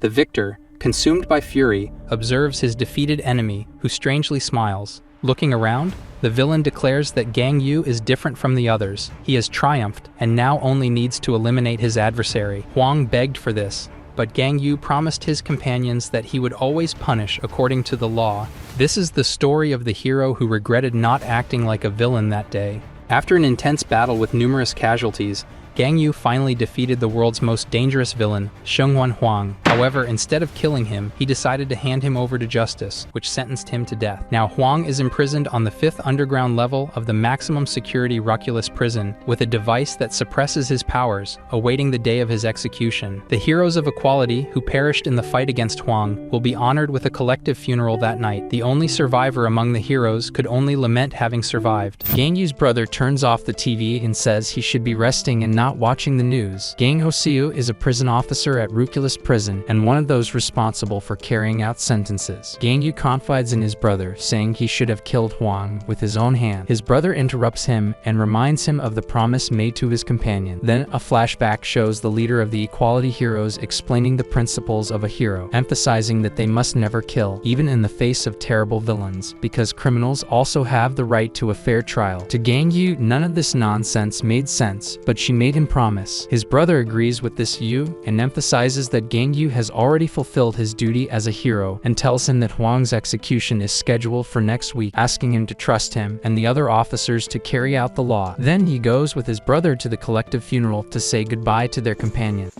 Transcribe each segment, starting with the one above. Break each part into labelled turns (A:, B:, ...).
A: The victor, consumed by fury, observes his defeated enemy, who strangely smiles. Looking around, the villain declares that Gangyu is different from the others. He has triumphed, and now only needs to eliminate his adversary. Huang begged for this, but Gangyu promised his companions that he would always punish according to the law. This is the story of the hero who regretted not acting like a villain that day. After an intense battle with numerous casualties, Gangyu finally defeated the world's most dangerous villain, Shenghuan Huang. However, instead of killing him, he decided to hand him over to justice, which sentenced him to death. Now Huang is imprisoned on the 5th underground level of the maximum security Ruculus prison, with a device that suppresses his powers, awaiting the day of his execution. The heroes of equality, who perished in the fight against Huang, will be honored with a collective funeral that night. The only survivor among the heroes could only lament having survived. Gangyu's brother turns off the TV and says he should be resting and not watching the news. Gang Hosiu is a prison officer at Ruculus prison and one of those responsible for carrying out sentences. Gangyu confides in his brother, saying he should have killed Huang with his own hand. His brother interrupts him and reminds him of the promise made to his companion. Then a flashback shows the leader of the equality heroes explaining the principles of a hero, emphasizing that they must never kill, even in the face of terrible villains, because criminals also have the right to a fair trial. To Gangyu, none of this nonsense made sense, but she made him promise. His brother agrees with this view and emphasizes that Gangyu has already fulfilled his duty as a hero and tells him that Huang's execution is scheduled for next week, asking him to trust him and the other officers to carry out the law. Then he goes with his brother to the collective funeral to say goodbye to their companion.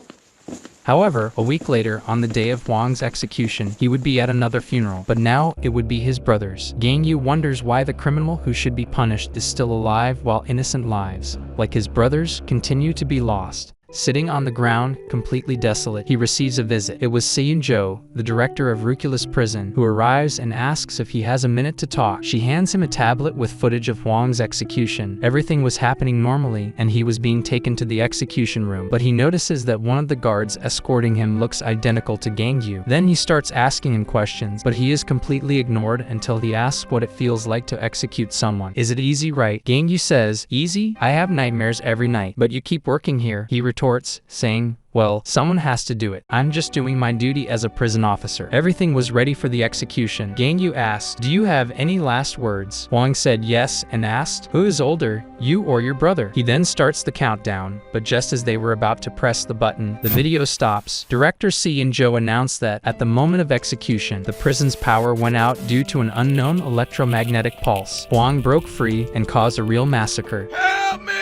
A: However, a week later, on the day of Huang's execution, he would be at another funeral, but now it would be his brother's. Gangyu wonders why the criminal who should be punished is still alive while innocent lives, like his brothers, continue to be lost. Sitting on the ground, completely desolate, he receives a visit. It was Seiyun-jo, the director of Ruculus prison, who arrives and asks if he has a minute to talk. She hands him a tablet with footage of Huang's execution. Everything was happening normally, and he was being taken to the execution room, but he notices that one of the guards escorting him looks identical to Gangyu. Then he starts asking him questions, but he is completely ignored until he asks what it feels like to execute someone. Is it easy, right? Gangyu says, easy? I have nightmares every night, but you keep working here, he retorts, saying, well, someone has to do it. I'm just doing my duty as a prison officer. Everything was ready for the execution. Gangyu asked, do you have any last words? Huang said yes and asked, who is older, you or your brother? He then starts the countdown, but just as they were about to press the button, the video stops. Director Seiyun-jo announced that, at the moment of execution, the prison's power went out due to an unknown electromagnetic pulse. Huang broke free and caused a real massacre. Help me!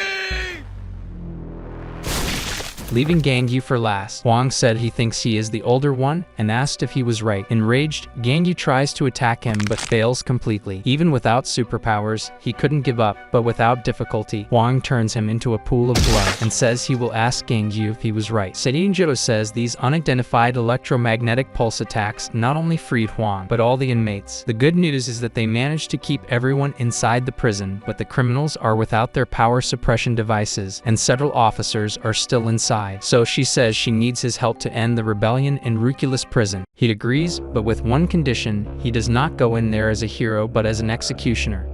A: Leaving Gangyu for last, Huang said he thinks he is the older one and asked if he was right. Enraged, Gangyu tries to attack him but fails completely. Even without superpowers, he couldn't give up, but without difficulty, Huang turns him into a pool of blood and says he will ask Gangyu if he was right. Seiyun-jo says these unidentified electromagnetic pulse attacks not only freed Huang, but all the inmates. The good news is that they managed to keep everyone inside the prison, but the criminals are without their power suppression devices, and several officers are still inside. So she says she needs his help to end the rebellion in Ruculus prison. He agrees, but with one condition: he does not go in there as a hero but as an executioner.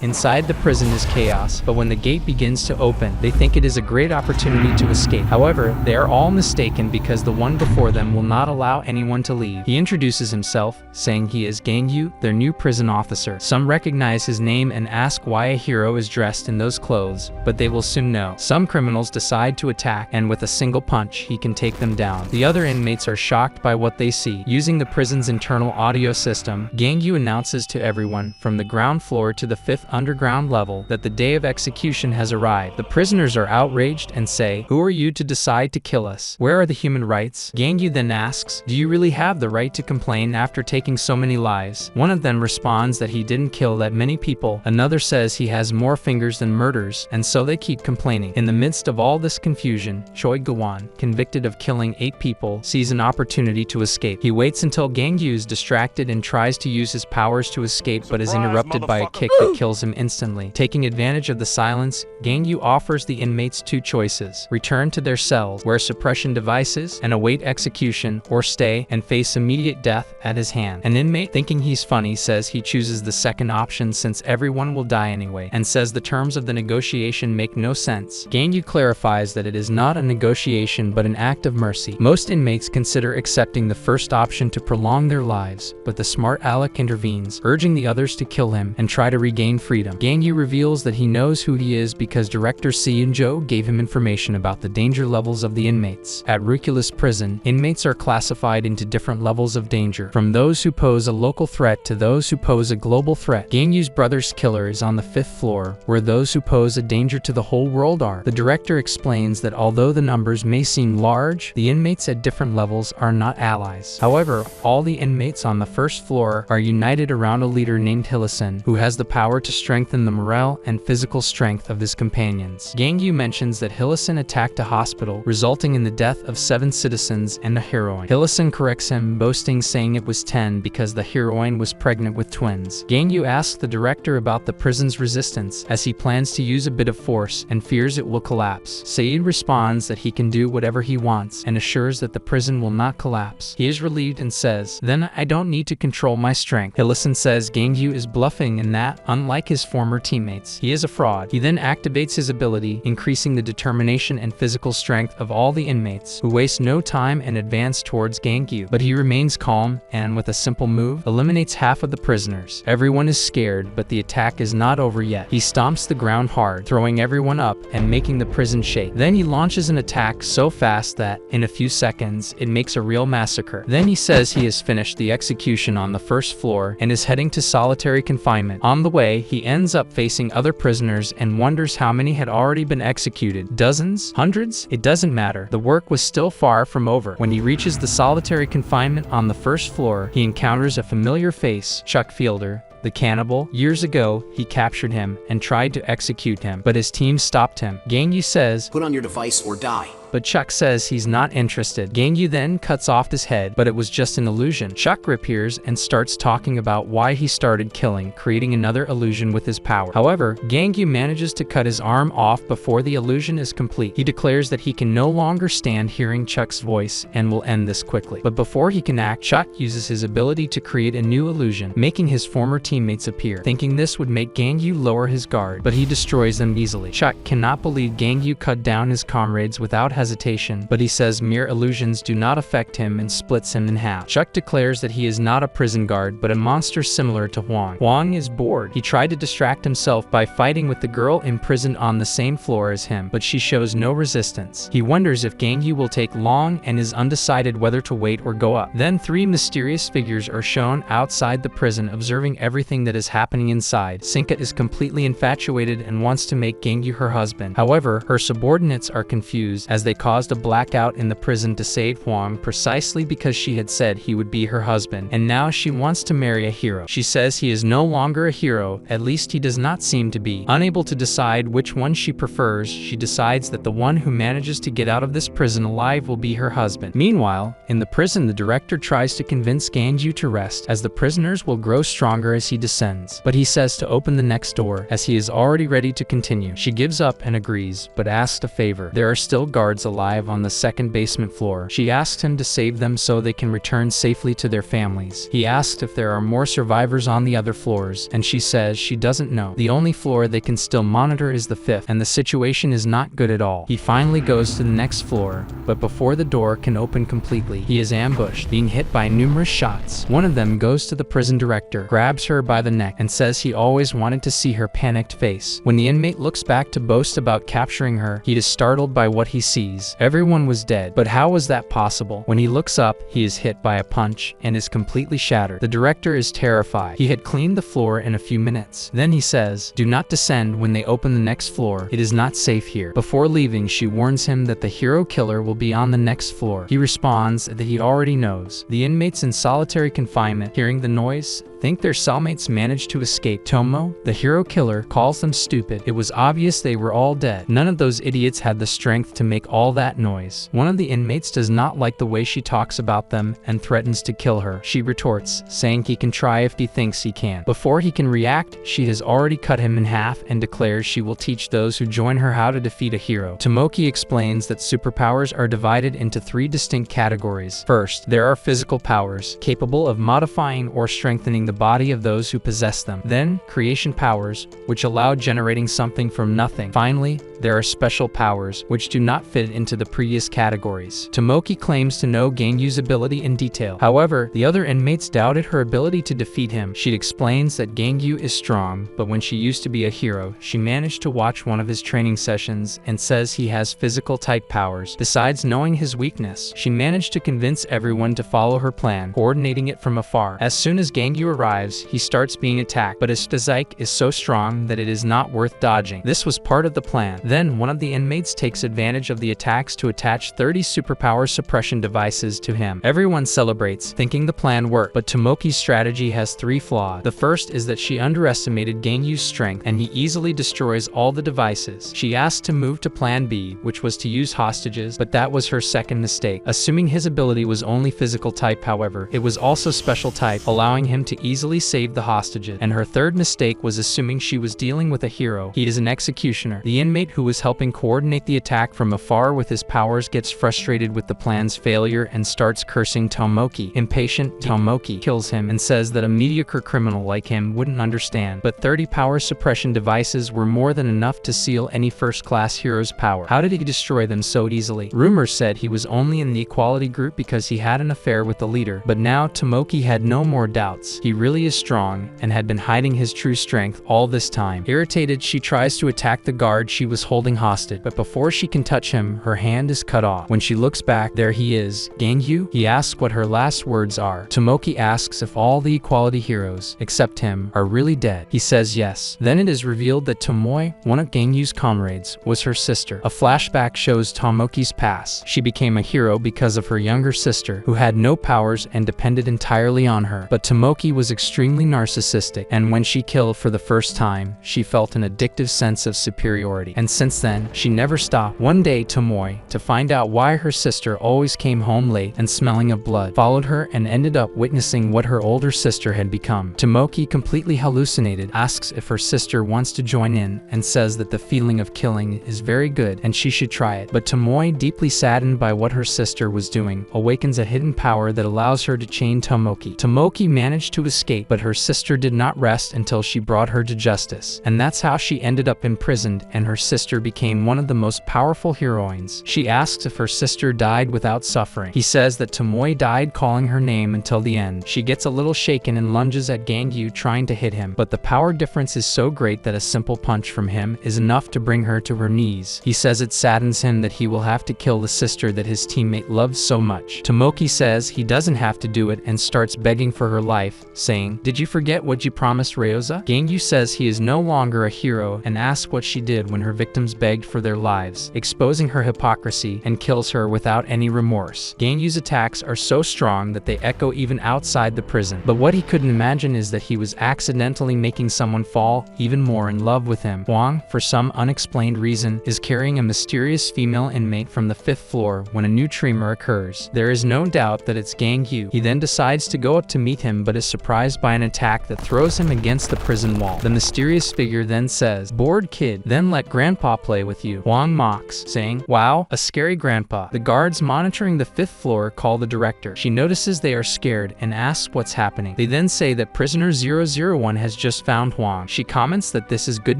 A: Inside the prison is chaos, but when the gate begins to open, they think it is a great opportunity to escape. However, they are all mistaken because the one before them will not allow anyone to leave. He introduces himself, saying he is Gangyu, their new prison officer. Some recognize his name and ask why a hero is dressed in those clothes, but they will soon know. Some criminals decide to attack, and with a single punch, he can take them down. The other inmates are shocked by what they see. Using the prison's internal audio system, Gangyu announces to everyone, from the ground floor to the 5th underground level, that the day of execution has arrived. The prisoners are outraged and say, who are you to decide to kill us? Where are the human rights? Gangyu then asks, do you really have the right to complain after taking so many lives? One of them responds that he didn't kill that many people. Another says he has more fingers than murders, and so they keep complaining. In the midst of all this confusion, Choi Gawan, convicted of killing 8 people, sees an opportunity to escape. He waits until Gangyu is distracted and tries to use his powers to escape, but is interrupted by a kick that kills kills him instantly. Taking advantage of the silence, Gangyu offers the inmates two choices: return to their cells, wear suppression devices, and await execution, or stay and face immediate death at his hand. An inmate, thinking he's funny, says he chooses the second option since everyone will die anyway, and says the terms of the negotiation make no sense. Gangyu clarifies that it is not a negotiation but an act of mercy. Most inmates consider accepting the first option to prolong their lives, but the smart Alec intervenes, urging the others to kill him and try to regain freedom. Gangyu reveals that he knows who he is because director Seiyunjo gave him information about the danger levels of the inmates. At Ruculus Prison, inmates are classified into different levels of danger, from those who pose a local threat to those who pose a global threat. Gangyu's brother's killer is on the 5th floor, where those who pose a danger to the whole world are. The director explains that although the numbers may seem large, the inmates at different levels are not allies. However, all the inmates on the 1st floor are united around a leader named Hillison, who has the power to strengthen the morale and physical strength of his companions. Gangyu mentions that Hillison attacked a hospital, resulting in the death of 7 citizens and a heroine. Hillison corrects him, boasting, saying it was 10 because the heroine was pregnant with twins. Gangyu asks the director about the prison's resistance, as he plans to use a bit of force and fears it will collapse. Saeed responds that he can do whatever he wants and assures that the prison will not collapse. He is relieved and says, "Then I don't need to control my strength." Hillison says Gangyu is bluffing and that, unlike his former teammates, he is a fraud. He then activates his ability, increasing the determination and physical strength of all the inmates, who waste no time and advance towards Gangyu. But he remains calm and, with a simple move, eliminates half of the prisoners. Everyone is scared, but the attack is not over yet. He stomps the ground hard, throwing everyone up and making the prison shake. Then he launches an attack so fast that, in a few seconds, it makes a real massacre. Then he says he has finished the execution on the 1st floor and is heading to solitary confinement. On the way, he ends up facing other prisoners and wonders how many had already been executed. Dozens? Hundreds? It doesn't matter. The work was still far from over. When he reaches the solitary confinement on the 1st floor, he encounters a familiar face, Chuck Fielder, the cannibal. Years ago, he captured him and tried to execute him, but his team stopped him. Gangyu says,
B: "Put on your device or die."
A: But Chuck says he's not interested. Gangyu then cuts off his head, but it was just an illusion. Chuck reappears and starts talking about why he started killing, creating another illusion with his power. However, Gangyu manages to cut his arm off before the illusion is complete. He declares that he can no longer stand hearing Chuck's voice and will end this quickly. But before he can act, Chuck uses his ability to create a new illusion, making his former teammates appear, thinking this would make Gangyu lower his guard, but he destroys them easily. Chuck cannot believe Gangyu cut down his comrades without hesitation, but he says mere illusions do not affect him and splits him in half. Chuck declares that he is not a prison guard, but a monster similar to Huang. Huang is bored. He tried to distract himself by fighting with the girl imprisoned on the same floor as him, but she shows no resistance. He wonders if Gangyu will take long and is undecided whether to wait or go up. Then 3 mysterious figures are shown outside the prison, observing everything that is happening inside. Sinka is completely infatuated and wants to make Gangyu her husband. However, her subordinates are confused as they caused a blackout in the prison to save Huang precisely because she had said he would be her husband, and now she wants to marry a hero. She says he is no longer a hero, at least he does not seem to be. Unable to decide which one she prefers, she decides that the one who manages to get out of this prison alive will be her husband. Meanwhile, in the prison, the director tries to convince Gangyu to rest, as the prisoners will grow stronger as he descends. But he says to open the next door, as he is already ready to continue. She gives up and agrees, but asks a favor. There are still guards alive on the 2nd basement floor. She asks him to save them so they can return safely to their families. He asks if there are more survivors on the other floors, and she says she doesn't know. The only floor they can still monitor is the 5th, and the situation is not good at all. He finally goes to the next floor, but before the door can open completely, he is ambushed, being hit by numerous shots. One of them goes to the prison director, grabs her by the neck, and says he always wanted to see her panicked face. When the inmate looks back to boast about capturing her, he is startled by what he sees. Everyone was dead, but how was that possible? When he looks up, he is hit by a punch and is completely shattered. The director is terrified. He had cleaned the floor in a few minutes. Then he says, "Do not descend when they open the next floor. It is not safe here." Before leaving, she warns him that the hero killer will be on the next floor. He responds that he already knows. The inmates in solitary confinement, hearing the noise, think their cellmates managed to escape. Tomo, the hero killer, calls them stupid. It was obvious they were all dead. None of those idiots had the strength to make all that noise? One of the inmates does not like the way she talks about them and threatens to kill her. She retorts, saying he can try if he thinks he can. Before he can react, she has already cut him in half and declares she will teach those who join her how to defeat a hero. Tomoki explains that superpowers are divided into 3 distinct categories. First, there are physical powers, capable of modifying or strengthening the body of those who possess them. Then, creation powers, which allow generating something from nothing. Finally, there are special powers, which do not fit into the previous categories. Tomoki claims to know Gangyu's ability in detail. However, the other inmates doubted her ability to defeat him. She explains that Gangyu is strong, but when she used to be a hero, she managed to watch one of his training sessions and says he has physical type powers. Besides knowing his weakness, she managed to convince everyone to follow her plan, coordinating it from afar. As soon as Gangyu arrives, he starts being attacked, but his physique is so strong that it is not worth dodging. This was part of the plan. Then, one of the inmates takes advantage of the attacks to attach 30 superpower suppression devices to him. Everyone celebrates, thinking the plan worked, but Tomoki's strategy has 3 flaws. The first is that she underestimated Gangyu's strength, and he easily destroys all the devices. She asked to move to plan B, which was to use hostages, but that was her second mistake. Assuming his ability was only physical type, however, it was also special type, allowing him to easily save the hostages. And her third mistake was assuming she was dealing with a hero. He is an executioner. The inmate who was helping coordinate the attack from afar with his powers gets frustrated with the plan's failure and starts cursing Tomoki. Impatient, Tomoki kills him and says that a mediocre criminal like him wouldn't understand, but 30 power suppression devices were more than enough to seal any first-class hero's power. How did he destroy them so easily? Rumors said he was only in the equality group because he had an affair with the leader, but now Tomoki had no more doubts. He really is strong and had been hiding his true strength all this time. Irritated, she tries to attack the guard she was holding hostage, but before she can touch him, her hand is cut off. When she looks back, there he is. Gangyu? He asks what her last words are. Tomoki asks if all the equality heroes, except him, are really dead. He says yes. Then it is revealed that Tomoe, one of Gangyu's comrades, was her sister. A flashback shows Tomoki's past. She became a hero because of her younger sister, who had no powers and depended entirely on her. But Tomoki was extremely narcissistic, and when she killed for the first time, she felt an addictive sense of superiority. And since then, she never stopped. One day, Tomoe, to find out why her sister always came home late and smelling of blood, followed her and ended up witnessing what her older sister had become. Tomoki, completely hallucinated, asks if her sister wants to join in and says that the feeling of killing is very good and she should try it. But Tomoe, deeply saddened by what her sister was doing, awakens a hidden power that allows her to chain Tomoki. Tomoki managed to escape, but her sister did not rest until she brought her to justice. And that's how she ended up imprisoned, and her sister became one of the most powerful heroines. She asks if her sister died without suffering. He says that Tomoe died calling her name until the end. She gets a little shaken and lunges at Gangyu, trying to hit him, but the power difference is so great that a simple punch from him is enough to bring her to her knees. He says it saddens him that he will have to kill the sister that his teammate loves so much. Tomoki says he doesn't have to do it and starts begging for her life, saying, "Did you forget what you promised Ryoza?" Gangyu says he is no longer a hero and asks what she did when her victims begged for their lives, exposing her hypocrisy, and kills her without any remorse. Gangyu's attacks are so strong that they echo even outside the prison. But what he couldn't imagine is that he was accidentally making someone fall even more in love with him. Huang, for some unexplained reason, is carrying a mysterious female inmate from the 5th floor when a new tremor occurs. There is no doubt that it's Gangyu. He then decides to go up to meet him but is surprised by an attack that throws him against the prison wall. The mysterious figure then says, "Bored kid, then let grandpa play with you." Huang mocks, saying, "Wow, a scary grandpa." The guards monitoring the 5th floor call the director. She notices they are scared and asks what's happening. They then say that prisoner 001 has just found Huang. She comments that this is good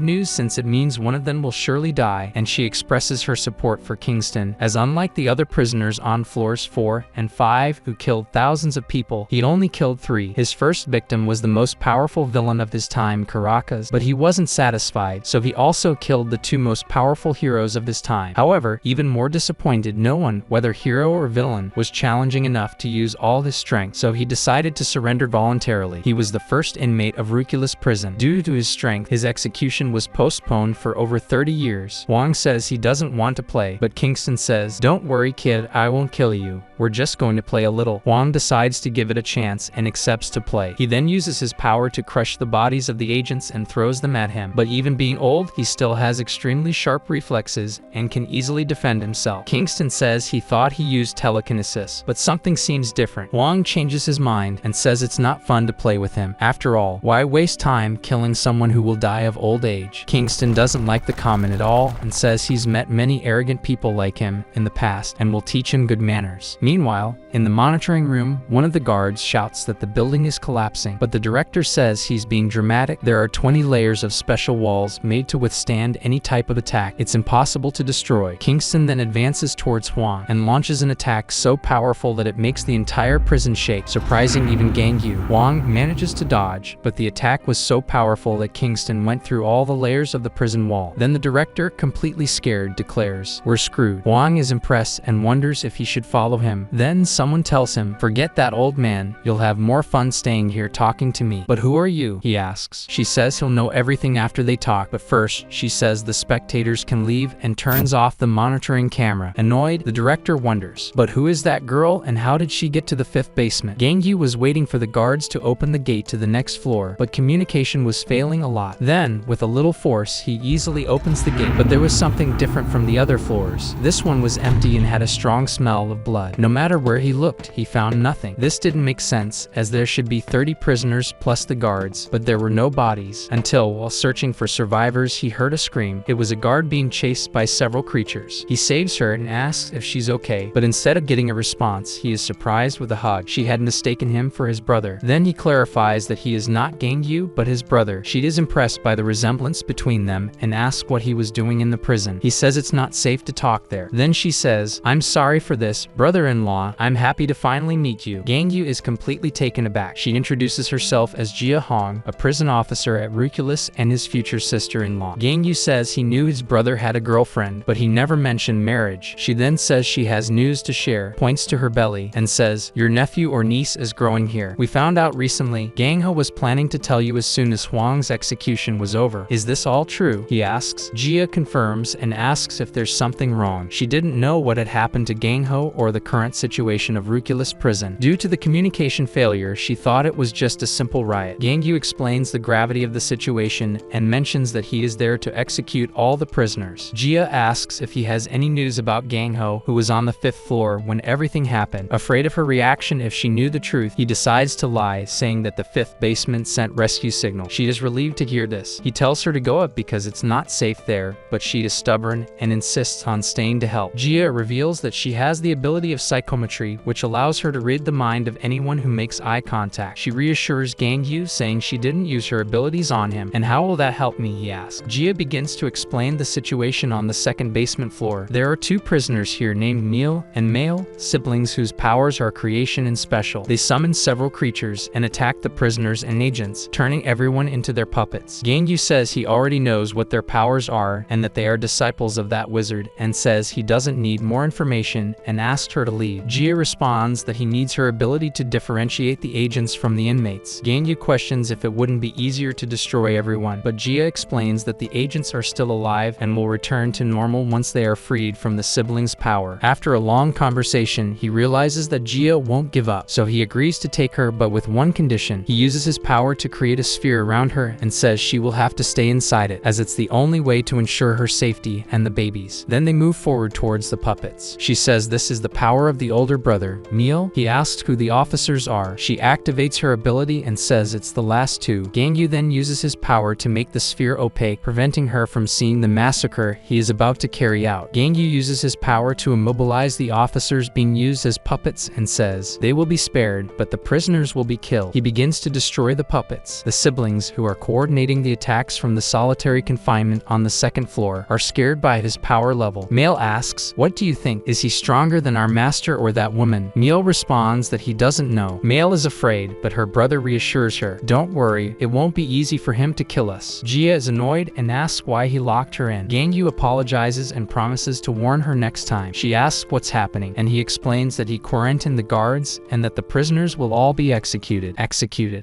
A: news since it means one of them will surely die, and she expresses her support for Kingston, as unlike the other prisoners on floors 4 and 5 who killed thousands of people, he'd only killed 3. His first victim was the most powerful villain of his time, Caracas, but he wasn't satisfied, so he also killed the 2 most powerful heroes of his time. However, even more disappointed, no one, whether hero or villain, was challenging enough to use all his strength, so he decided to surrender voluntarily. He was the first inmate of Rucula's prison. Due to his strength, his execution was postponed for over 30 years. Huang says he doesn't want to play, but Kingston says, "Don't worry kid, I won't kill you. we're just going to play a little. Hwang decides to give it a chance and accepts to play. He then uses his power to crush the bodies of the agents and throws them at him. But even being old, he still has extremely sharp reflexes and can easily defend himself. Kingston says he thought he used telekinesis, but something seems different. Hwang changes his mind and says it's not fun to play with him. After all, why waste time killing someone who will die of old age? Kingston doesn't like the comment at all and says he's met many arrogant people like him in the past and will teach him good manners. Meanwhile, in the monitoring room, one of the guards shouts that the building is collapsing, but the director says he's being dramatic. There are 20 layers of special walls made to withstand any type of attack. It's impossible to destroy. Kingston then advances towards Hwang and launches an attack so powerful that it makes the entire prison shake, surprising even Gangyu. Hwang manages to dodge, but the attack was so powerful that Kingston went through all the layers of the prison wall. Then the director, completely scared, declares, "We're screwed." Hwang is impressed and wonders if he should follow him. Then someone tells him, "Forget that, old man. You'll have more fun staying here talking to me." "But who are you?" he asks. She says he'll know everything after they talk, but first, she says the spectators can leave and turns off the monitoring camera. Annoyed, the director wonders, "But who is that girl and how did she get to the 5th basement?" Gangyu was waiting for the guards to open the gate to the next floor, but communication was failing a lot. Then, with a little force, he easily opens the gate, but there was something different from the other floors. This one was empty and had a strong smell of blood. No matter where he looked, he found nothing. This didn't make sense, as there should be 30 prisoners plus the guards, but there were no bodies, until, while searching for survivors, he heard a scream. It was a guard being chased by several creatures. He saves her and asks if she's okay, but instead of getting a response, he is surprised with a hug. She had mistaken him for his brother. Then he clarifies that he is not Gangyu, but his brother. She is impressed by the resemblance between them and asks what he was doing in the prison. He says it's not safe to talk there. Then she says, "I'm sorry for this, brother-in-law. I'm happy to finally meet you." Gangyu is completely taken aback. She introduces herself as Jia Hong, a prison officer at Ruculus and his future sister-in-law. Gangyu says he knew his brother had a girlfriend, but he never mentioned marriage. She then says she has news to share, points to her belly, and says, "Your nephew or niece is growing here. We found out recently. Gangho was planning to tell you as soon as Hwang's execution was over. Is this all true?" he asks. Jia confirms and asks if there's something wrong. She didn't know what had happened to Gangho or the current situation of Ruculus prison. Due to the communication failure, she thought it was just a simple riot. Gangyu explains the gravity of the situation and mentions that he is there to execute all the prisoners. Jia asks if he has any news about Gangho, who was on the 5th floor when everything happened. Afraid of her reaction if she knew the truth, he decides to lie, saying that the 5th basement sent rescue signal. She is relieved to hear this. He tells her to go up because it's not safe there, but she is stubborn and insists on staying to help. Jia reveals that she has the ability of psychometry, which allows her to read the mind of anyone who makes eye contact. She reassures Gangyu, saying she didn't use her abilities on him. "And how will that help me?" he asks. Jia begins to explain the situation on the 2nd basement floor. There are 2 prisoners here named Neil and Male, siblings whose powers are creation and special. They summon several creatures and attack the prisoners and agents, turning everyone into their puppets. Gangyu says he already knows what their powers are and that they are disciples of that wizard, and says he doesn't need more information and asks her to leave. Jia responds that he needs her ability to differentiate the agents from the inmates. Gangyu questions if it wouldn't be easier to destroy everyone, but Jia explains that the agents are still alive and will return to normal once they are freed from the siblings' power. After a long conversation, he realizes that Jia won't give up, so he agrees to take her, but with one condition. He uses his power to create a sphere around her and says she will have to stay inside it, as it's the only way to ensure her safety and the babies. Then they move forward towards the puppets. She says this is the power of the older brother, Neil. He asks who the officers are. She activates her ability and says it's the last 2. Gangyu then uses his power to make the sphere opaque, preventing her from seeing the massacre he is about to carry out. Gangyu uses his power to immobilize the officers being used as puppets and says they will be spared, but the prisoners will be killed. He begins to destroy the puppets. The siblings, who are coordinating the attacks from the solitary confinement on the 2nd floor, are scared by his power level. Male asks, "What do you think? Is he stronger than our master or that woman?" Neil responds that he doesn't know. Male is afraid, but her brother reassures her, "Don't worry, it won't be easy for him to kill us." Jia is annoyed and asks why he locked her in. Gangyu apologizes and promises to warn her next time. She asks what's happening, and he explains that he quarantined the guards and that the prisoners will all be executed.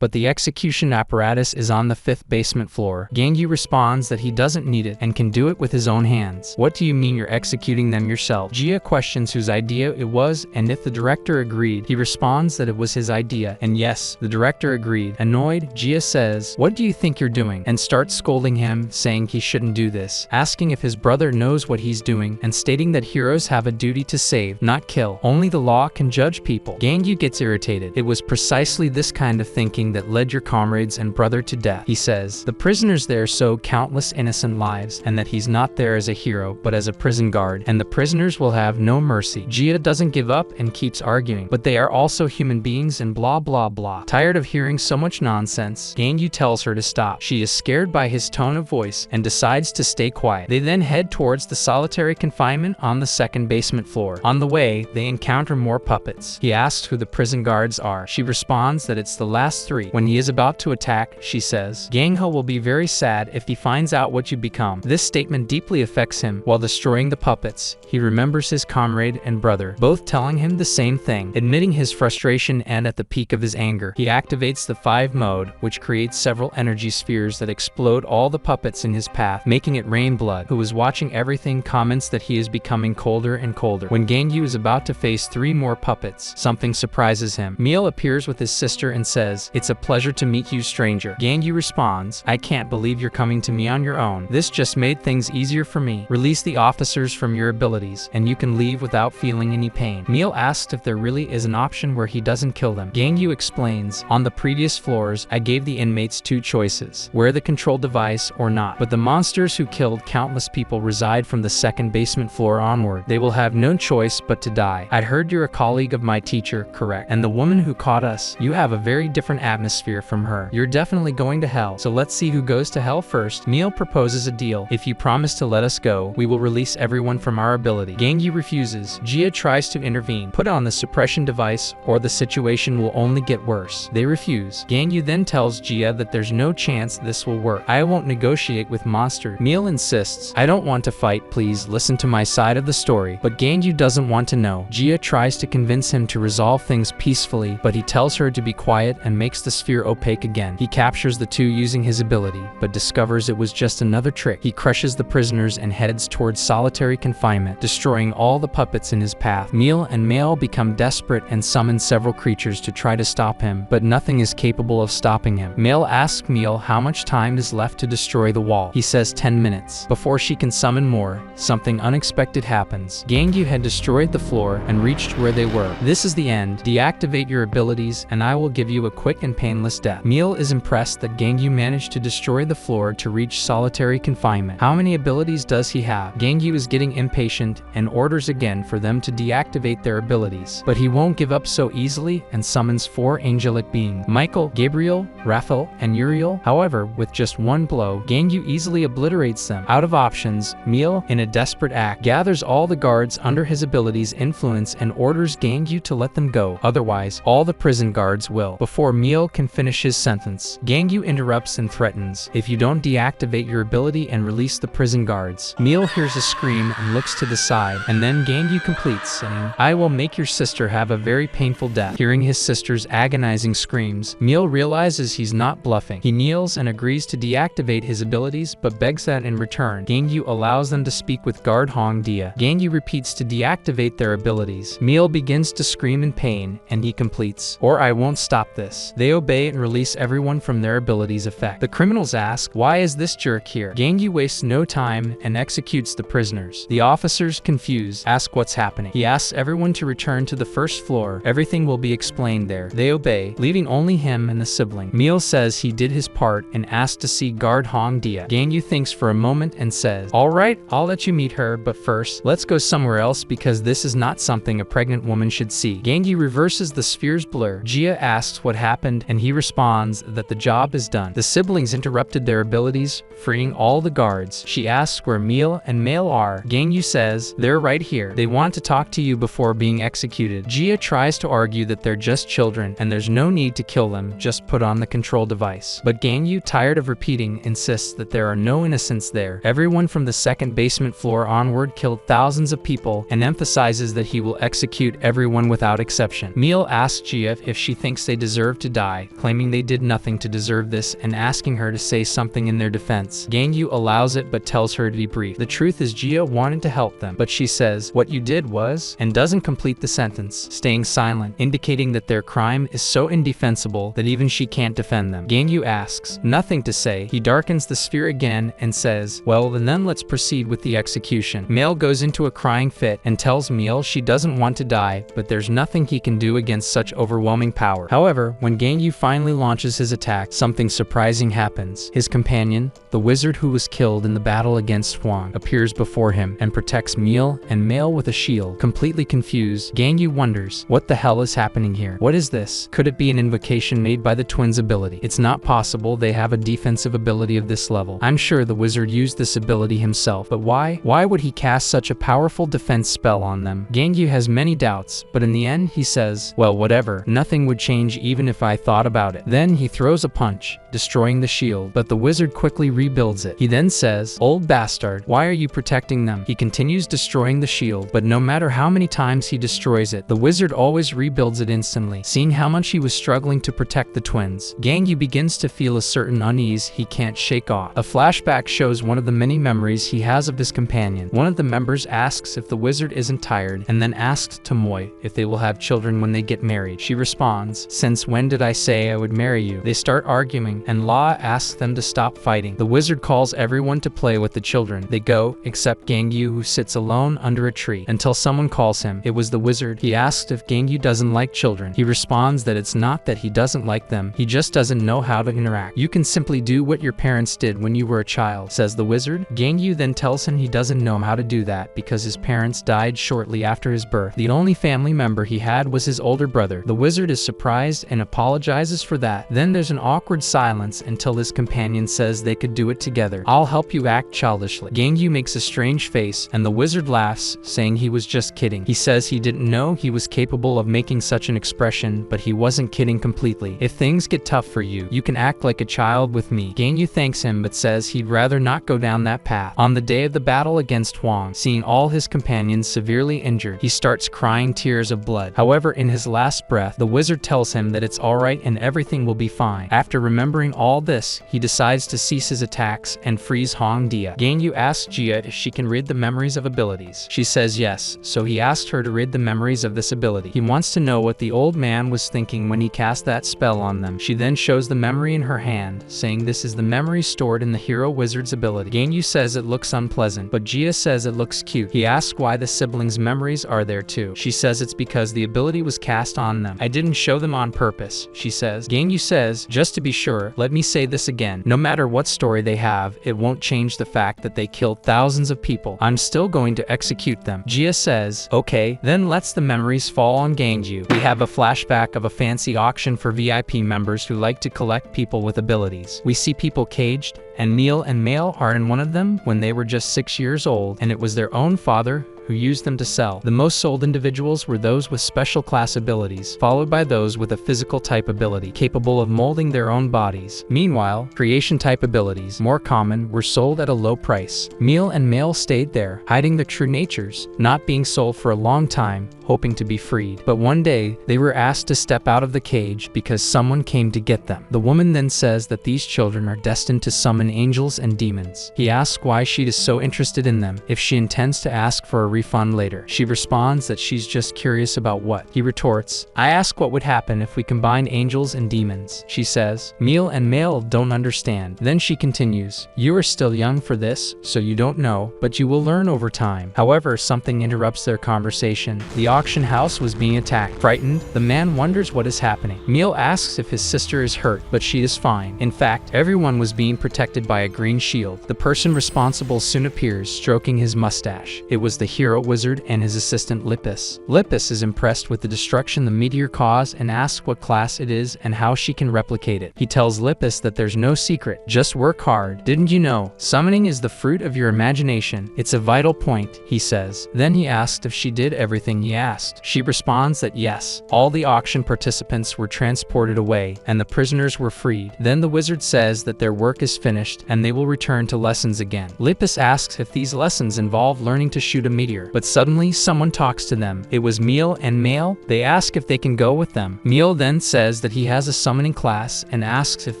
A: But the execution apparatus is on the 5th basement floor. Gangyu responds that he doesn't need it and can do it with his own hands. "What do you mean you're executing them yourself?" Jia questions whose idea it was and if the director agreed. He responds that it was his idea, and yes, the director agreed. Annoyed, Jia says, "What do you think you're doing?" and starts scolding him, saying he shouldn't do this, asking if his brother knows what he's doing, and stating that heroes have a duty to save, not kill. Only the law can judge people. Gangyu gets irritated. It was precisely this kind of thinking that led your comrades and brother to death. He says, the prisoners there sow countless innocent lives, and that he's not there as a hero, but as a prison guard, and the prisoners will have no mercy. Jia doesn't give up and keeps arguing, but they are also human beings and blah blah blah. Tired of hearing so much nonsense, Gangyu tells her to stop. She is scared by his tone of voice and decides to stay quiet. They then head towards the solitary confinement on the second basement floor. On the way, they encounter more puppets. He asks who the prison guards are. She responds that it's the last three. When he is about to attack, she says, "Gangho will be very sad if he finds out what you become." This statement deeply affects him. While destroying the puppets, he remembers his comrade and brother, both telling him the same thing. Admitting his frustration and at the peak of his anger, he activates the 5 mode, which creates several energy spheres that explode all the puppets in his path, making it rain blood. Who is watching everything comments that he is becoming colder and colder. When Gangyu is about to face 3 more puppets, something surprises him. Meal appears with his sister and says, "It's a pleasure to meet you, stranger." Gangyu responds, "I can't believe you're coming to me on your own. This just made things easier for me. Release the officers from your abilities, and you can leave without feeling any pain." Meal asks if there really is an option where he doesn't kill them. Gangyu explains, "On the previous floors, I gave the inmates 2 choices, wear the control device or not. But the monsters who killed countless people reside from the second basement floor onward. They will have no choice but to die. I heard you're a colleague of my teacher, correct? And the woman who caught us, you have a very different atmosphere from her. You're definitely going to hell. So let's see who goes to hell first." Meal proposes a deal. "If you promise to let us go, we will release everyone from our ability." Gangyu refuses. Jia tries to intervene. "Put on the suppression device or the situation will only get worse." They refuse. Gangyu then tells Jia that there's no chance this will work. "I won't negotiate with monsters." Meal insists, "I don't want to fight, please listen to my side of the story." But Gangyu doesn't want to know. Jia tries to convince him to resolve things peacefully, but he tells her to be quiet and makes the sphere opaque again. He captures the 2 using his ability, but discovers it was just another trick. He crushes the prisoners and heads towards solitary confinement, destroying all the puppets in his path. Meal and Male become desperate and summon several creatures to try to stop him, but nothing is capable of stopping him. Male asks Meal how much time is left to destroy the wall. He says 10 minutes. Before she can summon more, something unexpected happens. Gangyu had destroyed the floor and reached where they were. "This is the end. Deactivate your abilities and I will give you a quick and painless death." Meal is impressed that Gangyu managed to destroy the floor to reach solitary confinement. How many abilities does he have? Gangyu is getting impatient and orders again for them to deactivate their abilities. But he won't give up so easily and summons 4 angelic beings: Michael, Gabriel, Raphael, and Uriel. However, with just 1 blow, Gangyu easily obliterates them. Out of options, Meal, in a desperate act, gathers all the guards under his ability's influence and orders Gangyu to let them go. Otherwise, all the prison guards will. Before Meal can finish his sentence, Gangyu interrupts and threatens, "If you don't deactivate your ability and release the prison guards." Meal hears a scream and looks to the side, and then Gangyu completes, saying, "I will make your sister have a very painful death." Hearing his sister's agonizing screams, Meal realizes he's not bluffing. He kneels and agrees to deactivate his abilities, but begs that in return, Gangyu allows them to speak with guard Hong Dia. Gangyu repeats to deactivate their abilities. Meal begins to scream in pain, and he completes, "Or I won't stop this." They obey and release everyone from their abilities' effect. The criminals ask, "Why is this jerk here?" Gangyu wastes no time and executes the prisoners. The officers, confused, ask what's happening. He asks everyone to return to the first floor. Everything will be explained there. They obey, leaving only him and the sibling. Meal says he did his part and asks to see guard Hong Dia. Gangyu thinks for a moment and says, "Alright, I'll let you meet her, but first, let's go somewhere else because this is not something a pregnant woman should see." Gangyu reverses the sphere's blur. Jia asks what happened and he responds that the job is done. The siblings interrupted their abilities, freeing all the guards. She asks where Meal and Male are. Gangyu says, "They're right here. They want to talk to you before being executed." Jia tries to argue that they're just children and there's no need to kill them, just put on the control device. But Gangyu, tired of repeating, insists that there are no innocents there. Everyone from the second basement floor onward killed thousands of people and emphasizes that he will execute everyone without exception. Meal asks Jia if she thinks they deserve to die, claiming they did nothing to deserve this and asking her to say something in their defense. Gangyu allows it but tells her to be brief. The truth is Jia wanted to help them, but she says, "What you did was," and and doesn't complete the sentence, staying silent, indicating that their crime is so indefensible that even she can't defend them. Gangyu asks, nothing to say. He darkens the sphere again and says, well, then let's proceed with the execution. Male goes into a crying fit and tells Meal she doesn't want to die, but there's nothing he can do against such overwhelming power. However, when Gangyu finally launches his attack, something surprising happens. His companion, the wizard who was killed in the battle against Huang, appears before him and protects Meal and Male with a shield. Completely confused, Gangyu wonders, what the hell is happening here? What is this? Could it be an invocation made by the twins' ability? It's not possible they have a defensive ability of this level. I'm sure the wizard used this ability himself, but why? Why would he cast such a powerful defense spell on them? Gangyu has many doubts, but in the end he says, well, whatever, nothing would change even if I thought about it. Then he throws a punch, destroying the shield, but the wizard quickly rebuilds it. He then says, old bastard, why are you protecting them? He continues destroying the shield, but no matter how many times he destroys it, the wizard always rebuilds it instantly. Seeing how much he was struggling to protect the twins, Gangyu begins to feel a certain unease he can't shake off. A flashback shows one of the many memories he has of his companion. One of the members asks if the wizard isn't tired, and then asks Tomoki if they will have children when they get married. She responds, since when did I say I would marry you? They start arguing, and Law asks them to stop fighting. The wizard calls everyone to play with the children. They go, except Gangyu, who sits alone under a tree, until someone calls him. It was the wizard. He asks if Gangyu doesn't like children. He responds that it's not that he doesn't like them, he just doesn't know how to interact. You can simply do what your parents did when you were a child, says the wizard. Gangyu then tells him he doesn't know how to do that because his parents died shortly after his birth. The only family member he had was his older brother. The wizard is surprised and apologizes for that. Then there's an awkward silence until his companion says they could do it together. I'll help you act childishly. Gangyu makes a strange face and the wizard laughs, saying he was just kidding. He says he didn't know he was capable of making such an expression, but he wasn't kidding completely. If things get tough for you, you can act like a child with me. Gangyu thanks him but says he'd rather not go down that path. On the day of the battle against Huang, seeing all his companions severely injured, he starts crying tears of blood. However, in his last breath, the wizard tells him that it's alright and everything will be fine. After remembering all this, he decides to cease his attacks and frees Hong Dia. Gangyu asks Jia if she can read the memories of abilities. She says yes, so he asked her to read the memories of this ability. He wants to know what the old man was thinking when he cast that spell on them. She then shows the memory in her hand, saying this is the memory stored in the hero wizard's ability. Gangyu says it looks unpleasant, but Jia says it looks cute. He asks why the siblings' memories are there too. She says it's because the ability was cast on them. I didn't show them on purpose, she says. Gangyu says, just to be sure, let me say this again. No matter what story they have, it won't change the fact that they killed thousands of people. I'm still going to execute them. Jia says, okay, then lets the memories fall on Gangyu. We have a flashback of a fancy auction for VIP members who like to collect people with abilities. We see people caged, and Neil and Male are in one of them when they were just 6 years old, and it was their own father who used them to sell. The most sold individuals were those with special class abilities, followed by those with a physical type ability, capable of molding their own bodies. Meanwhile, creation type abilities, more common, were sold at a low price. Meal and Male stayed there, hiding their true natures, not being sold for a long time, hoping to be freed. But one day, they were asked to step out of the cage because someone came to get them. The woman then says that these children are destined to summon angels and demons. He asks why she is so interested in them, if she intends to ask for a refund later. She responds that she's just curious about what. He retorts, I ask what would happen if we combined angels and demons. She says, Meal and Male don't understand. Then she continues, you are still young for this, so you don't know, but you will learn over time. However, something interrupts their conversation. The auction house was being attacked. Frightened, the man wonders what is happening. Meal asks if his sister is hurt, but she is fine. In fact, everyone was being protected by a green shield. The person responsible soon appears, stroking his mustache. It was the hero wizard and his assistant Lippis. Lippis is impressed with the destruction the meteor caused and asks what class it is and how she can replicate it. He tells Lippis that there's no secret, just work hard. Didn't you know? Summoning is the fruit of your imagination. It's a vital point, he says. Then he asked if she did everything he asked. She responds that yes. All the auction participants were transported away and the prisoners were freed. Then the wizard says that their work is finished and they will return to lessons again. Lippis asks if these lessons involve learning to shoot a meteor, but suddenly someone talks to them. It was Meal and Male. They ask if they can go with them. Meal then says that he has a summoning class and asks if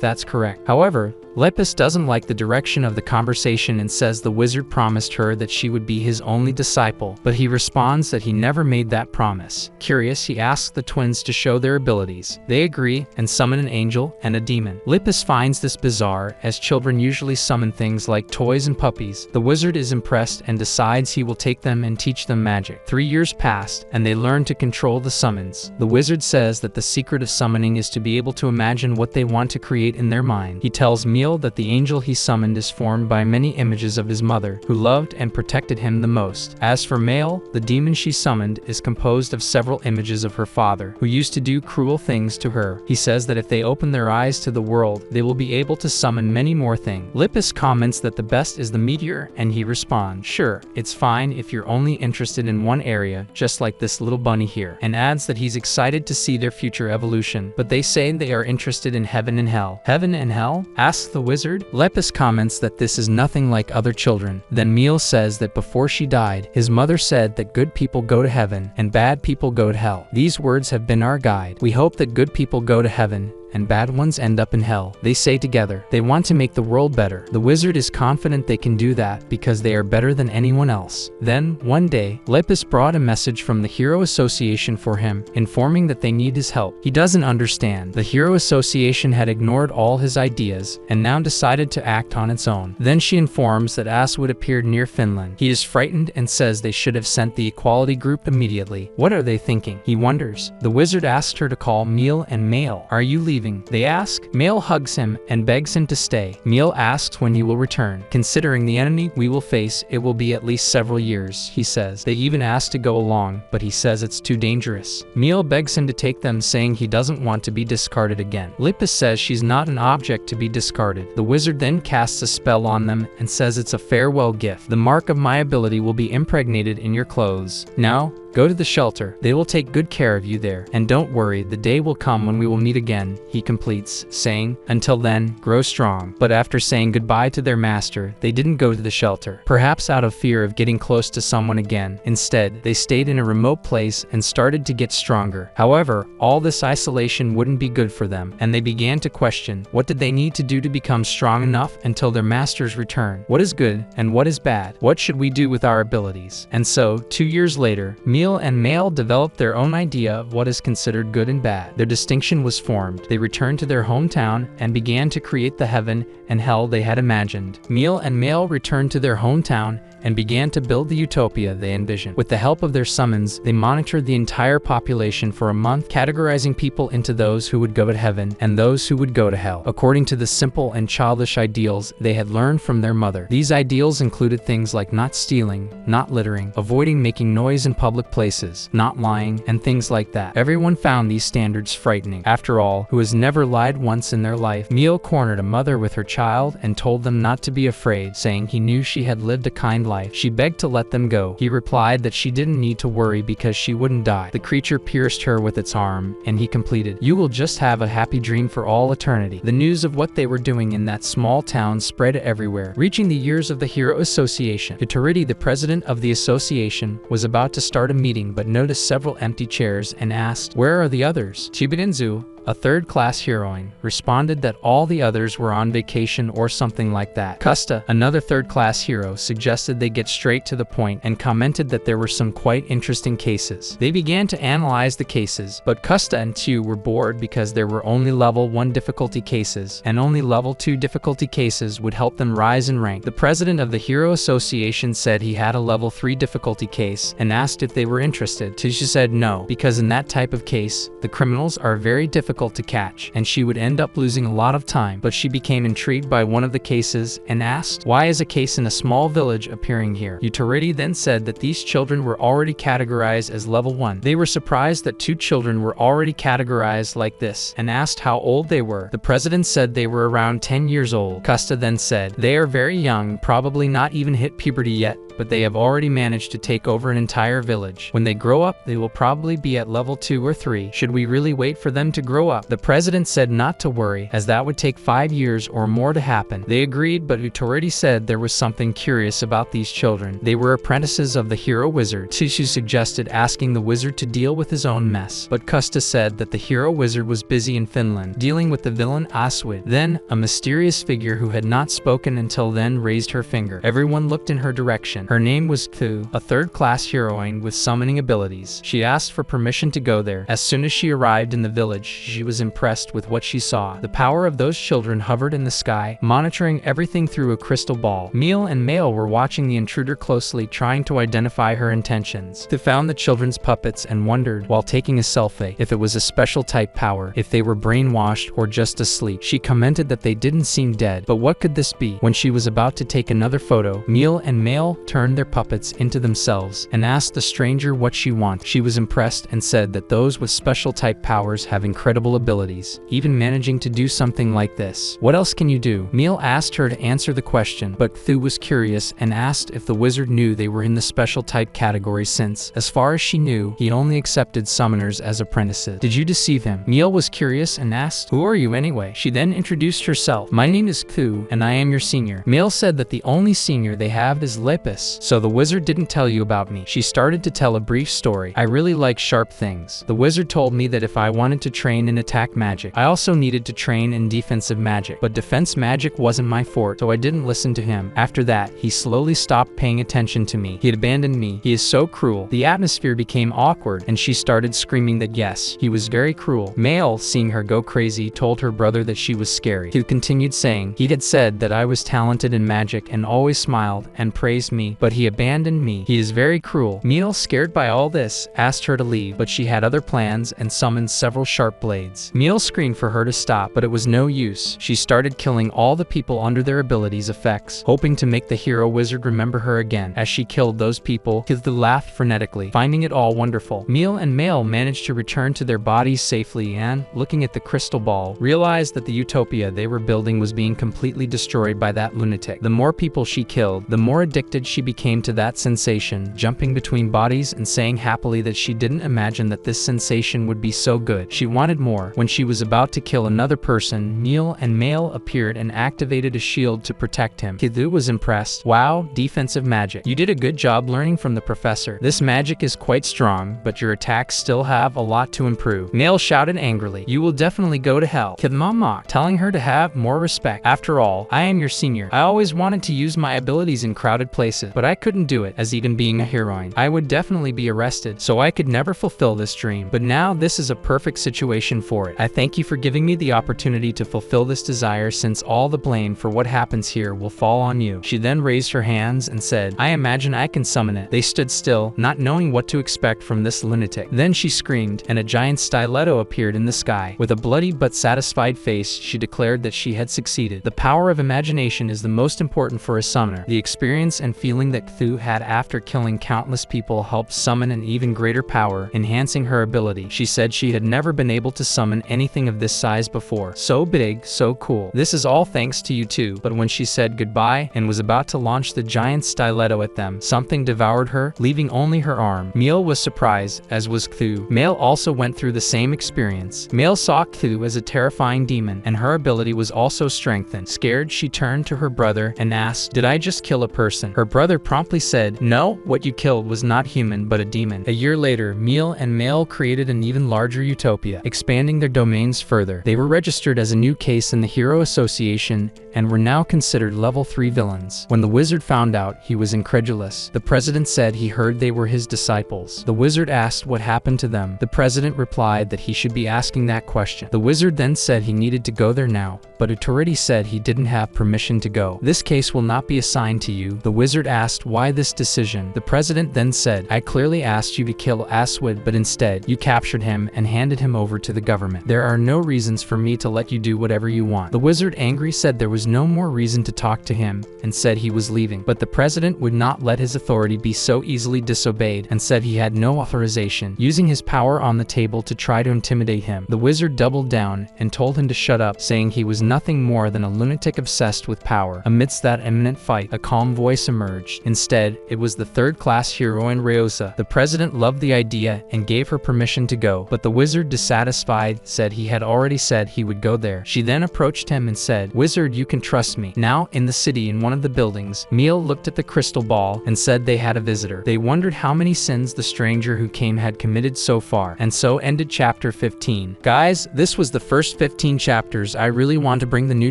A: that's correct. However, Lepus doesn't like the direction of the conversation and says the wizard promised her that she would be his only disciple, but he responds that he never made that promise. Curious, he asks the twins to show their abilities. They agree and summon an angel and a demon. Lepus finds this bizarre, as children usually summon things like toys and puppies. The wizard is impressed and decides he will take them and teach them magic. 3 years passed, and they learn to control the summons. The wizard says that the secret of summoning is to be able to imagine what they want to create in their mind. He tells Meal that the angel he summoned is formed by many images of his mother, who loved and protected him the most. As for Male, the demon she summoned is composed of several images of her father, who used to do cruel things to her. He says that if they open their eyes to the world, they will be able to summon many more things. Lepus comments that the best is the meteor, and he responds, "Sure, it's fine if you're only interested in one area, just like this little bunny here," and adds that he's excited to see their future evolution, but they say they are interested in heaven and hell. "Heaven and hell?" asks the wizard. Lepus comments that this is nothing like other children. Then Meal says that before she died, his mother said that good people go to heaven and bad people go to hell. These words have been our guide. We hope that good people go to heaven and bad ones end up in hell. They say together, they want to make the world better. The wizard is confident they can do that because they are better than anyone else. Then, one day, Lepus brought a message from the Hero Association for him, informing that they need his help. He doesn't understand. The Hero Association had ignored all his ideas and now decided to act on its own. Then she informs that Aswood appeared near Finland. He is frightened and says they should have sent the Equality Group immediately. What are they thinking? He wonders. The wizard asked her to call Meal and Male. "Are you leaving?" They ask. Male hugs him and begs him to stay. Meal asks when he will return. "Considering the enemy we will face, it will be at least several years," he says. They even ask to go along, but he says it's too dangerous. Meal begs him to take them, saying he doesn't want to be discarded again. Lepus says she's not an object to be discarded. The wizard then casts a spell on them and says it's a farewell gift. "The mark of my ability will be impregnated in your clothes. Now, go to the shelter. They will take good care of you there. And don't worry, the day will come when we will meet again," he completes, saying, "Until then, grow strong." But after saying goodbye to their master, they didn't go to the shelter, perhaps out of fear of getting close to someone again. Instead, they stayed in a remote place and started to get stronger. However, all this isolation wouldn't be good for them, and they began to question, what did they need to do to become strong enough until their master's return? What is good and what is bad? What should we do with our abilities? And so, 2 years later, Meal and Male developed their own idea of what is considered good and bad. Their distinction was formed. They returned to their hometown and began to create the heaven and hell they had imagined. Meal and Male returned to their hometown and began to build the utopia they envisioned. With the help of their summons, they monitored the entire population for a month, categorizing people into those who would go to heaven and those who would go to hell, according to the simple and childish ideals they had learned from their mother. These ideals included things like not stealing, not littering, avoiding making noise in public places, not lying, and things like that. Everyone found these standards frightening. After all, who has never lied once in their life? Meal cornered a mother with her child and told them not to be afraid, saying he knew she had lived a kind life. She begged to let them go. He replied that she didn't need to worry because she wouldn't die. The creature pierced her with its arm, and he completed, "You will just have a happy dream for all eternity." The news of what they were doing in that small town spread everywhere, reaching the ears of the Hero Association. Yutoridi, the president of the association, was about to start a meeting but noticed several empty chairs and asked, "Where are the others?" Chibirinzu, a third-class heroine, responded that all the others were on vacation or something like that. Kusta, another third-class hero, suggested they get straight to the point and commented that there were some quite interesting cases. They began to analyze the cases, but Kusta and Tu were bored because there were only level 1 difficulty cases, and only level 2 difficulty cases would help them rise in rank. The president of the Hero Association said he had a level 3 difficulty case and asked if they were interested. Tisha said no, because in that type of case, the criminals are very difficult to catch, and she would end up losing a lot of time. But she became intrigued by one of the cases and asked, "Why is a case in a small village appearing here?" Yutoridi then said that these children were already categorized as level 1. They were surprised that 2 children were already categorized like this, and asked how old they were. The president said they were around 10 years old. Kusta then said, "They are very young, probably not even hit puberty yet." but they have already managed to take over an entire village. When they grow up, they will probably be at level 2 or 3. Should we really wait for them to grow up? The president said not to worry, as that would take 5 years or more to happen. They agreed, but Utoriti said there was something curious about these children. They were apprentices of the hero wizard. Tsushu suggested asking the wizard to deal with his own mess, but Kusta said that the hero wizard was busy in Finland, dealing with the villain Aswid. Then, a mysterious figure who had not spoken until then raised her finger. Everyone looked in her direction. Her name was Thu, a third-class heroine with summoning abilities. She asked for permission to go there. As soon as she arrived in the village, she was impressed with what she saw. The power of those children hovered in the sky, monitoring everything through a crystal ball. Meal and Mail were watching the intruder closely, trying to identify her intentions. They found the children's puppets and wondered, while taking a selfie, if it was a special type power, if they were brainwashed or just asleep. She commented that they didn't seem dead, but what could this be? When she was about to take another photo, Meal and Mail turned their puppets into themselves and asked the stranger what she wanted. She was impressed and said that those with special type powers have incredible abilities, even managing to do something like this. What else can you do? Meal asked her to answer the question, but Thu was curious and asked if the wizard knew they were in the special type category since, as far as she knew, he only accepted summoners as apprentices. Did you deceive him? Meal was curious and asked, who are you anyway? She then introduced herself. My name is Thu, and I am your senior. Meal said that the only senior they have is Lepus, so the wizard didn't tell you about me. She started to tell a brief story. I really like sharp things. The wizard told me that if I wanted to train in attack magic, I also needed to train in defensive magic, but defense magic wasn't my forte, so I didn't listen to him. After that, he slowly stopped paying attention to me. He had abandoned me. He is so cruel. The atmosphere became awkward, and she started screaming that yes, he was very cruel. Male, seeing her go crazy, told her brother that she was scary. He continued saying, he had said that I was talented in magic and always smiled and praised me, but he abandoned me. He is very cruel. Meal, scared by all this, asked her to leave, but she had other plans and summoned several sharp blades. Meal screamed for her to stop, but it was no use. She started killing all the people under their abilities' effects, hoping to make the hero wizard remember her again. As she killed those people, Kithu laughed frenetically, finding it all wonderful. Meal and Male managed to return to their bodies safely and, looking at the crystal ball, realized that the utopia they were building was being completely destroyed by that lunatic. The more people she killed, the more addicted she became to that sensation, jumping between bodies and saying happily that she didn't imagine that this sensation would be so good. She wanted more. When she was about to kill another person, Meal and Male appeared and activated a shield to protect him. Kithu was impressed. Wow, defensive magic. You did a good job learning from the professor. This magic is quite strong, but your attacks still have a lot to improve. Male shouted angrily, you will definitely go to hell. Kithu mocked, telling her to have more respect. After all, I am your senior. I always wanted to use my abilities in crowded places, but I couldn't do it, as even being a heroine, I would definitely be arrested, so I could never fulfill this dream. But now this is a perfect situation for it. I thank you for giving me the opportunity to fulfill this desire, since all the blame for what happens here will fall on you. She then raised her hands and said, I imagine I can summon it. They stood still, not knowing what to expect from this lunatic. Then she screamed, and a giant stiletto appeared in the sky. With a bloody but satisfied face, she declared that she had succeeded. The power of imagination is the most important for a summoner. The experience and feeling that Kithu had after killing countless people helped summon an even greater power, enhancing her ability. She said she had never been able to summon anything of this size before. So big, so cool. This is all thanks to you too. But when she said goodbye and was about to launch the giant stiletto at them, something devoured her, leaving only her arm. Meal was surprised, as was Kithu. Male also went through the same experience. Male saw Kithu as a terrifying demon, and her ability was also strengthened. Scared, she turned to her brother and asked, did I just kill a person? Her brother promptly said, no, what you killed was not human but a demon. A year later, Meal and Male created an even larger utopia, expanding their domains further. They were registered as a new case in the Hero Association and were now considered level 3 villains. When the wizard found out, he was incredulous. The president said he heard they were his disciples. The wizard asked what happened to them. The president replied that he should be asking that question. The wizard then said he needed to go there now, but Utoriti said he didn't have permission to go. This case will not be assigned to you. The wizard asked why this decision. The president then said, I clearly asked you to kill Aswid, but instead, you captured him and handed him over to the government. There are no reasons for me to let you do whatever you want. The wizard, angry, said there was no more reason to talk to him and said he was leaving. But the president would not let his authority be so easily disobeyed and said he had no authorization, using his power on the table to try to intimidate him. The wizard doubled down and told him to shut up, saying he was nothing more than a lunatic obsessed with power. Amidst that imminent fight, a calm voice emerged. purged. Instead, it was the third-class heroine Ryosa. The president loved the idea and gave her permission to go, but the wizard, dissatisfied, said he had already said he would go there. She then approached him and said, "Wizard, you can trust me." Now, in the city, in one of the buildings, Miel looked at the crystal ball and said they had a visitor. They wondered how many sins the stranger who came had committed so far, and so ended chapter 15. Guys, this was the first 15 chapters. I really want to bring the new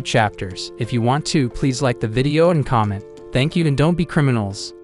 A: chapters. If you want to, please like the video and comment. Thank you, and don't be criminals.